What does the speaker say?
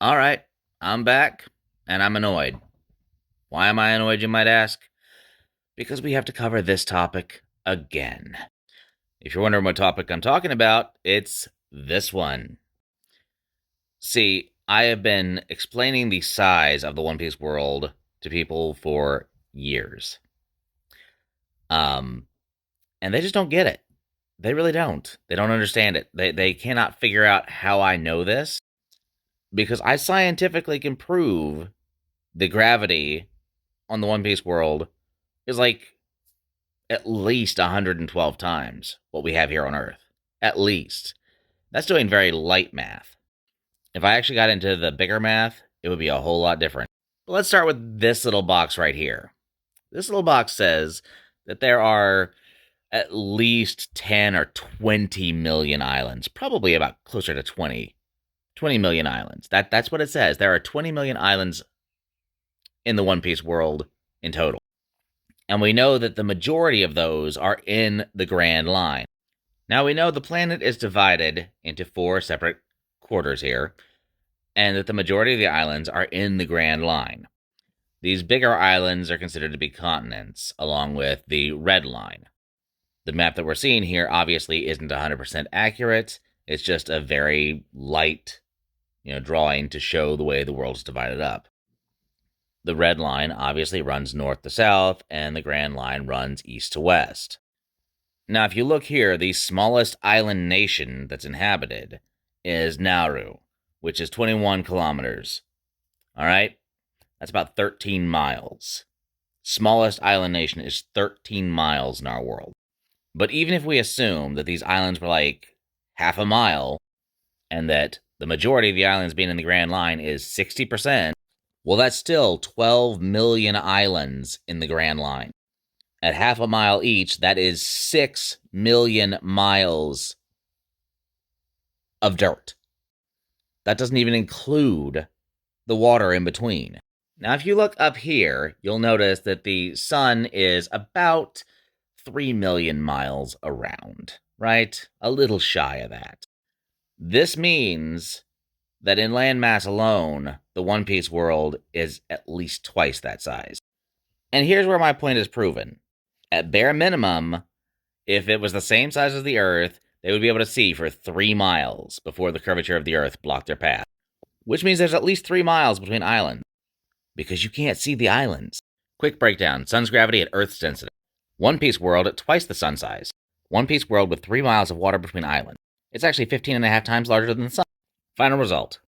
All right, I'm back, and I'm annoyed. Why am I annoyed, you might ask? Because we have to cover this topic again. If you're wondering what topic I'm talking about, it's this one. See, I have been explaining the size of the One Piece world to people for years. Um, and they just don't get it. They really don't. They don't understand it. They cannot figure out how I know this because I scientifically can prove the gravity on the One Piece world is like at least 112 times what we have here on Earth. At least. That's doing very light math. If I actually got into the bigger math, it would be a whole lot different. But let's start with this little box right here. This little box says that there are at least 10 or 20 million islands, probably about closer to 20 million islands. That's what it says. There are 20 million islands in the One Piece world in total. And we know that the majority of those are in the Grand Line. Now, we know the planet is divided into 4 separate quarters here, and that the majority of the islands are in the Grand Line. These bigger islands are considered to be continents, along with the Red Line. The map that we're seeing here obviously isn't 100% accurate. It's just a very light, drawing to show the way the world is divided up. The Red Line obviously runs north to south, and the Grand Line runs east to west. Now, if you look here, the smallest island nation that's inhabited is Nauru, which is 21 kilometers. All right? That's about 13 miles. Smallest island nation is 13 miles in our world. But even if we assume that these islands were like half a mile, and that the majority of the islands being in the Grand Line is 60%, well, that's still 12 million islands in the Grand Line. At half a mile each, that is 6 million miles of dirt. That doesn't even include the water in between. Now, if you look up here, you'll notice that the sun is about 3 million miles around, right? A little shy of that. This means that in landmass alone, the One Piece world is at least twice that size. And here's where my point is proven. At bare minimum, if it was the same size as the Earth, they would be able to see for 3 miles before the curvature of the Earth blocked their path. Which means there's at least 3 miles between islands. Because you can't see the islands. Quick breakdown. Sun's gravity at Earth's density. One Piece world at twice the sun size. One Piece world with 3 miles of water between islands. It's actually 15.5 times larger than the sun. Final result.